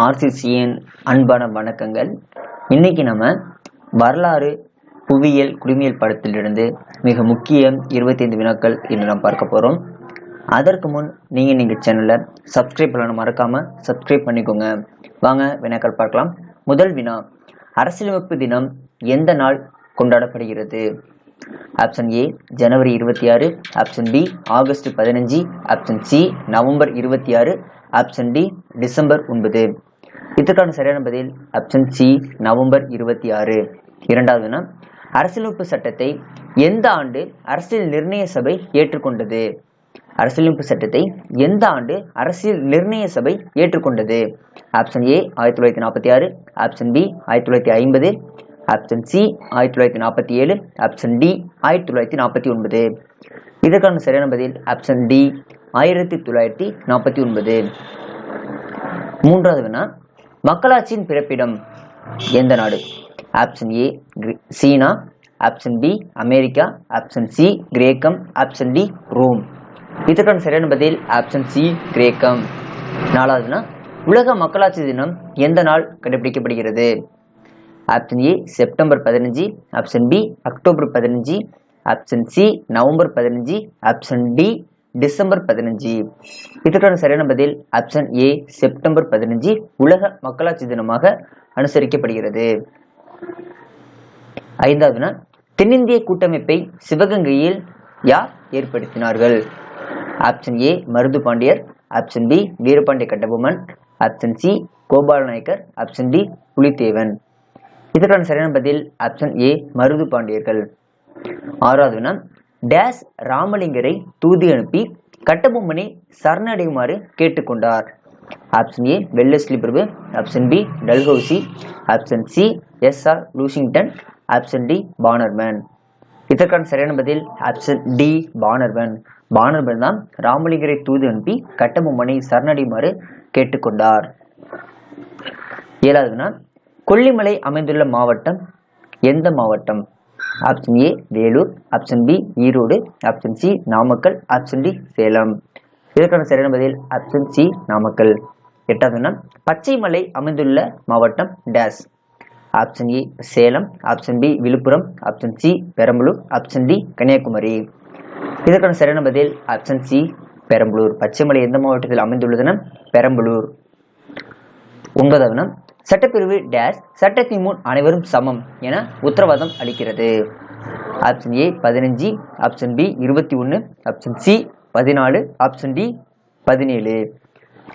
ஆர்சிசியின் அன்பான வணக்கங்கள். இன்னைக்கு நம்ம வரலாறு புவியியல் குடிமியல் படத்திலிருந்து மிக முக்கிய 25 வினாக்கள் என்று நாம் பார்க்க போறோம். அதற்கு முன் நீங்க சேனலை சப்ஸ்கிரைப் பண்ணணும், மறக்காம சப்ஸ்கிரைப் பண்ணிக்கோங்க. வாங்க வினாக்கள் பார்க்கலாம். முதல் வினா, அரசியலமைப்பு தினம் எந்த நாள் கொண்டாடப்படுகிறது? ஆப்ஷன் ஏ ஜனவரி 26, option B August 15, option C November 26, option D December 9. இதற்கான சரியான பதில் ஆப்ஷன் சி நவம்பர் 26. இரண்டாவது வினா, அரசியலமைப்பு சட்டத்தை எந்த ஆண்டு அரசியல் நிர்ணய சபை ஏற்றுக்கொண்டது? அரசியலமைப்பு சட்டத்தை எந்த ஆண்டு அரசியல் நிர்ணய சபை ஏற்றுக்கொண்டது? Option A 1946, option B 1950, option C 1947, option D 1949. இதற்கான சரியான பதில் ஆப்ஷன் டி 1949. மூன்றாவது வினா, மக்களாட்சியின் பிறப்பிடம் எந்த நாடு? ஆப்ஷன் ஏ சீனா, option B America, option C கிரேக்கம், ஆப்ஷன் டி ரோம். இதற்கான சரியான பதில் ஆப்ஷன் சி கிரேக்கம். நாலாவது வினா, உலக மக்களாட்சி தினம் எந்த நாள் கடைபிடிக்கப்படுகிறது? Option A September 15, option B October 15, option C November 15, option D December 15. இதற்கான சரியான பதில் ஆப்ஷன் ஏ செப்டம்பர் 15 உலக மக்களாட்சி தினமாக அனுசரிக்கப்படுகிறது. ஐந்தாவது வினா, தென்னிந்திய கூட்டமைப்பை சிவகங்கையில் யார் ஏற்படுத்தினார்கள்? Option A Marudhu Pandiyar, option B Veerapandiya Kattabomman, option C Gopala Nayakkar, option D Pulithevan. இதற்கான சரியான பதில் ஆப்ஷன் ஏ மருது பாண்டியர்கள். ஆறாவது வினா, டேஸ் ராமலிங்கரை தூது அனுப்பி கட்டபொம்மனை சரணடையுமாறு கேட்டுக்கொண்டார்? ஆப்ஷன் ஏ வெல்லஸ்லி பிரபு, option B Dalhousie, option C S R. Lushington, option D Bannerman. இதற்கான சரியான பதில் ஆப்ஷன் டி பானர்மேன். பானர்மேன் தான் ராமலிங்கரை தூது அனுப்பி கட்டபொம்மனை சரணடையுமாறு கேட்டுக்கொண்டார். ஏழாவது வினா, கொல்லிமலை அமைந்துள்ள மாவட்டம் எந்த மாவட்டம்? Option A Vellore, option B Erode, option C Namakkal, option D Salem. இதற்கான சரியான பதில் ஆப்ஷன் சி நாமக்கல். எட்டாவது வினா, பச்சை மலை அமைந்துள்ள மாவட்டம் டேஸ்? Option A Salem, option B Villupuram, option C Perambalur, option D Kanniyakumari. இதற்கான சரியான பதில் ஆப்ஷன் சி பெரம்பலூர். பச்சை மலை எந்த மாவட்டத்தில் அமைந்துள்ளதுன்னா பெரம்பலூர். ஒன்பதாவது வினா, சட்டப்பிரிவு டேஸ் சட்டத்தின் முன் அனைவரும் சமம் என உத்தரவாதம் அளிக்கிறது? Option A 15, option B 21, option C 14, option D 17.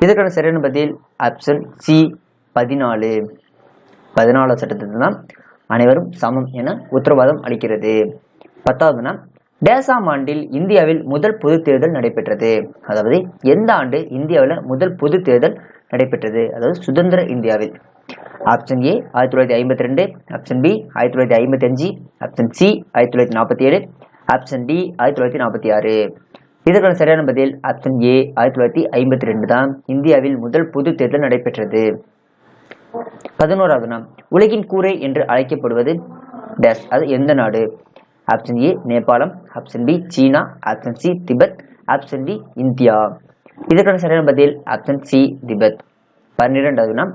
இதற்கான சரியான பதில் ஆப்ஷன் சி 14. 14 சட்டத்திற்கு தான் அனைவரும் சமம் என உத்தரவாதம் அளிக்கிறது. பத்தாவது வினா, டேசாம் ஆண்டில் இந்தியாவில் முதல் பொது தேர்தல் நடைபெற்றது? அதாவது எந்த ஆண்டு இந்தியாவில் முதல் பொது தேர்தல் நடைபெற்றது? அதாவது சுதந்திர இந்தியாவில். Option A 1952, option B 1955, option C 1947, option D 1946. இதற்கான சரியான பதில் ஆப்ஷன் ஏ 1952 தான் இந்தியாவில் முதல் பொது தேர்தல் நடைபெற்றது. 11வது, உலகின் கூரை என்று அழைக்கப்படுவது டேஸ்? அது எந்த நாடு? ஆப்ஷன் ஏ நேபாளம், ஆப்ஷன் பி சீனா, option C Tibet, option D India. இதற்கான சரியான பதில் ஆப்ஷன் சி திபெத். 12வது,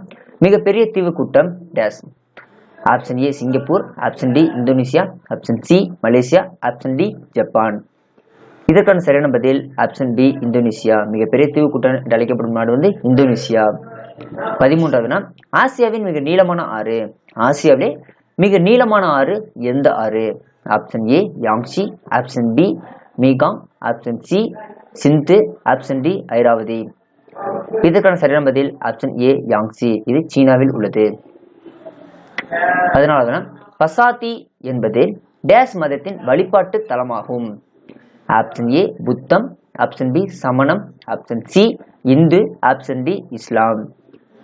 மிகப்பெரிய தீவு கூட்டம் டேஸ்? Option A Singapore, option D Indonesia, option C Malaysia, option D Japan. இதற்கான சரியான பதில் ஆப்ஷன் டி இந்தோனேசியா. மிகப்பெரிய தீவு கூட்டம் என்று அழைக்கப்படும் நாடு வந்து இந்தோனேசியா. 13வது, ஆசியாவின் மிக நீளமான ஆறு? ஆசியாவிலே மிக நீளமான ஆறு எந்த ஆறு? Option A Yangtze, option B Mekong, option C Sindhu, option D Irrawaddy. இதற்கான சரியான பதில் ஆப்ஷன் ஏ யாங்சி. இது சீனாவில் உள்ளது. 14வது, பசாதி என்பது டேஸ் மதத்தின் வழிபாட்டு தலமாகும்? ஆப்ஷன் ஏ புத்தம், ஆப்ஷன் பி சமணம், ஆப்ஷன் சி இந்து, ஆப்ஷன் டி இஸ்லாம்.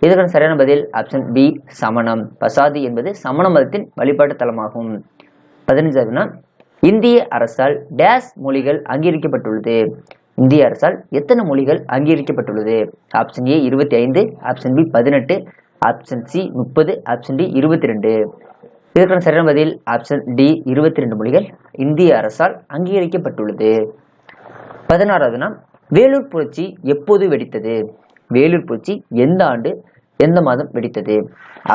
இதற்கான சரியான பதில் ஆப்ஷன் பி சமணம். பசாதி என்பது சமண மதத்தின் வழிபாட்டு தலமாகும். 15வது, இந்திய அரசால் டேஸ் மொழிகள் அங்கீகரிக்கப்பட்டுள்ளது? இந்திய அரசால் எத்தனை மொழிகள் அங்கீகரிக்கப்பட்டுள்ளது? Option A 25, option B 18, option C 30, option D 22. இதற்கான சரியான பதில் ஆப்ஷன் டி 22 மொழிகள் இந்திய அரசால் அங்கீகரிக்கப்பட்டுள்ளது. 16வது, வேலூர் புரட்சி எப்போது வெடித்தது? வேலூர் புரட்சி எந்த ஆண்டு எந்த மாதம் வெடித்தது?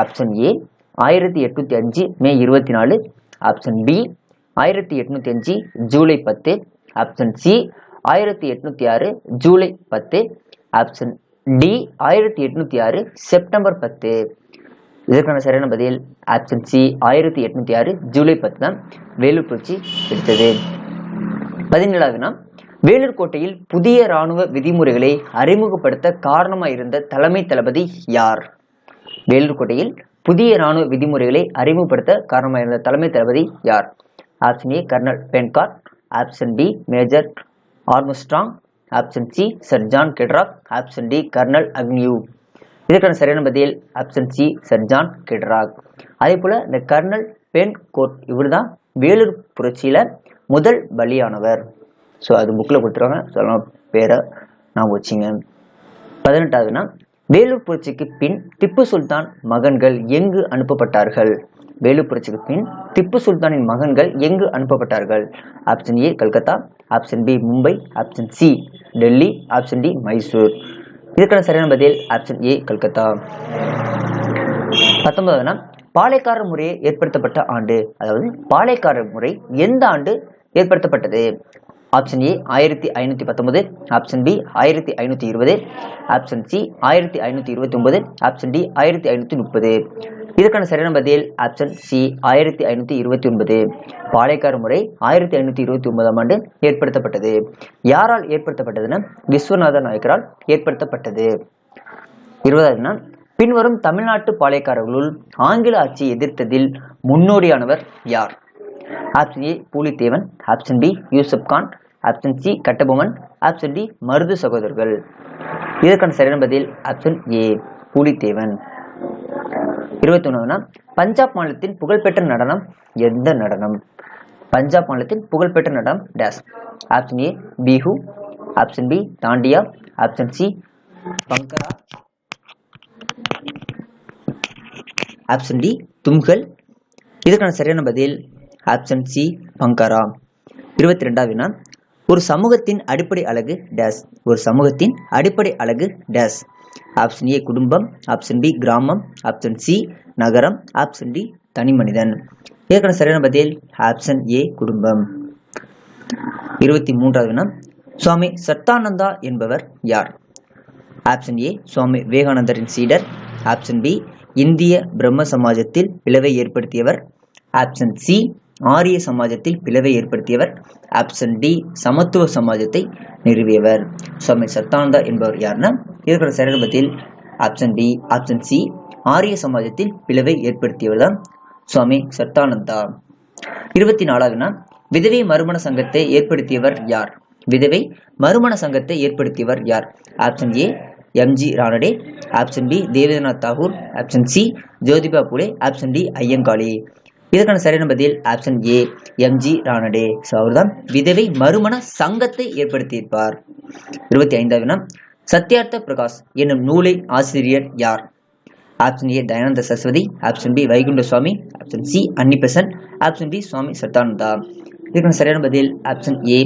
Option A 1805 May 24, option B 1805 July 10, option C 1806 July 10, option D 1806 September 10. இதற்கான சரியான பதில் ஆப்ஷன் சி 1806 ஜூலை 10 தான் வேலூர் புரட்சி வெடித்தது. 17வது வேலூர் கோட்டையில் புதிய இராணுவ விதிமுறைகளை அறிமுகப்படுத்த காரணமாக இருந்த தலைமை தளபதி யார்? வேலூர் கோட்டையில் புதிய இராணுவ விதிமுறைகளை அறிமுகப்படுத்த காரணமாக இருந்த தலைமை தளபதி யார்? Option A colonel Fancourt, option B major Armstrong, option C sir John Cradock, option D colonel Agnew. இதற்கான சரியான பதில் option C sir John Cradock. அதே போல இந்த கர்னல் பென்கோர்ட் இவர் தான் வேலூர் புரட்சியில முதல் பலியானவர். ஸோ அது புக்கில் கொடுத்துருவாங்க, சொல்லலாம் பேரை நான் வச்சுங்க. 18வது வேலூர் புரட்சிக்கு பின் திப்பு சுல்தான் மகன்கள் எங்கு அனுப்பப்பட்டார்கள்? வேலூர் புரட்சிக்கு பின் திப்பு சுல்தானின் மகன்கள் எங்கு அனுப்பப்பட்டார்கள்? Option A Calcutta, option B Mumbai, option C Delhi, option D Mysore. இதற்கான சரியான பதில் ஆப்ஷன் ஏ கல்கத்தா. 19வது பாளையக்காரர் முறையை ஏற்படுத்தப்பட்ட ஆண்டு, அதாவது பாளையக்காரர் முறை எந்த ஆண்டு ஏற்படுத்தப்பட்டது? Option A 1519, option B 1520, option C 1529, option D 1530. இதற்கான சரியான பதில் ஆப்ஷன் சி 1529. பாளையக்கார முறை 1529ஆம் ஆண்டு ஏற்படுத்தப்பட்டது. யாரால் ஏற்படுத்தப்பட்டதுன்னா விஸ்வநாத நாயக்கரால் ஏற்படுத்தப்பட்டது. 20வது பின்வரும் தமிழ்நாட்டு பாளையக்காரர்களுள் ஆங்கில ஆட்சியை எதிர்த்ததில் முன்னோடியானவர் யார்? Option A Pulithevan, option B Yusuf Khan, option C Kattabomman, option D Marudhu சகோதரர்கள். இதற்கான சரியான பதில் ஆப்ஷன் ஏ பூலித்தேவன். 21வது பஞ்சாப் மாநிலத்தின் புகழ்பெற்ற நடனம் எந்த நடனம்? பஞ்சாப் மாநிலத்தின் புகழ்பெற்ற நடனம் டேஸ். Option A Bihu, option B Dandiya, option C Bhangra, option D தும்கல். இதற்கான சரியான பதில் ஆப்ஷன் சி பங்கரா. 22வது ஒரு சமூகத்தின் அடிப்படை அழகு டேஸ். ஒரு சமூகத்தின் அடிப்படை அழகு டேஸ். ஆப்ஷன் ஏ குடும்பம், ஆப்ஷன் பி கிராமம், ஆப்ஷன் சி நகரம், ஆப்ஷன் டி தனி மனிதன். இதற்கான சரியான பதில் ஆப்ஷன் ஏ குடும்பம். 23வது சுவாமி சத்தானந்தா என்பவர் யார்? ஆப்ஷன் ஏ சுவாமி விவேகானந்தரின் சீடர், ஆப்ஷன் பி இந்திய பிரம்ம சமாஜத்தில் பிளவை ஏற்படுத்தியவர், ஆப்ஷன் சி ஆரிய சமாஜத்தில் பிளவை ஏற்படுத்தியவர், ஆப்ஷன் டி சமத்துவ சமாஜத்தை நிறுவியவர். சுவாமி சத்தானந்தா என்பவர் யாருன்னா இதற்கான சரியான பதில் ஆப்ஷன் டி ஆப்ஷன் சி ஆரிய சமாஜத்தில் பிளவை ஏற்படுத்தியவர் தான் சுவாமி சத்தானந்தா. 24வது விதவை மறுமண சங்கத்தை ஏற்படுத்தியவர் யார்? விதவை மறுமண சங்கத்தை ஏற்படுத்தியவர் யார்? Option A M G Ranade, option B Devendranath Tagore, option C Jyotiba Phule, option D Ayyankali. இதற்கான சரியான பதில் option A M G Ranade. So அவர் தான் விதவை மறுமண சங்கத்தை ஏற்படுத்தியிருப்பார். 25வது சத்யார்த்த பிரகாஷ் என்னும் நூலை ஆசிரியர் யார்? Option A Dayananda Saraswati, option B Vaikunda Swami, option C Annie Besant, option D Swami Sathananda. இதற்கான சரியான பதில் ஆப்ஷன் ஏ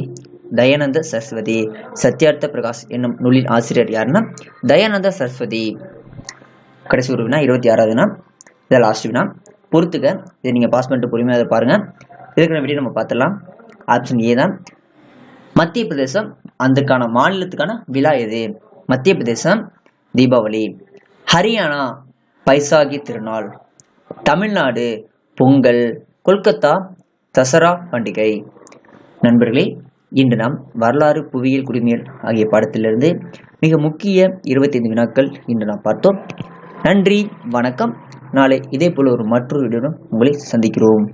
தயானந்த சரஸ்வதி. சத்யார்த்த பிரகாஷ் என்னும் நூலின் ஆசிரியர் யாருன்னா தயானந்த சரஸ்வதி. கடைசி ஒரு வினா 26வது இதை லாஸ்ட் வினா பொறுத்துக்க. இதை நீங்கள் பாஸ் பண்ணிட்டு பொறுமையாக பாருங்க. இதுக்கான வீடியோ நம்ம பார்த்துடலாம். ஆப்ஷன் ஏ தான் மத்திய பிரதேசம் அதற்கான மாநிலத்துக்கான விழா எது? மத்திய பிரதேசம் தீபாவளி, ஹரியானா பைசாகி திருநாள், தமிழ்நாடு பொங்கல், கொல்கத்தா தசரா பண்டிகை. நண்பர்களே, இன்று நாம் வரலாறு, புவியியல், குடிமையியல் ஆகிய பாடத்திலிருந்து மிக முக்கிய 25 வினாக்கள் இன்று நாம் பார்த்தோம். நன்றி, வணக்கம். நாளை இதே போல ஒரு மற்றொரு வீடியோடன் உங்களை சந்திக்கிறோம்.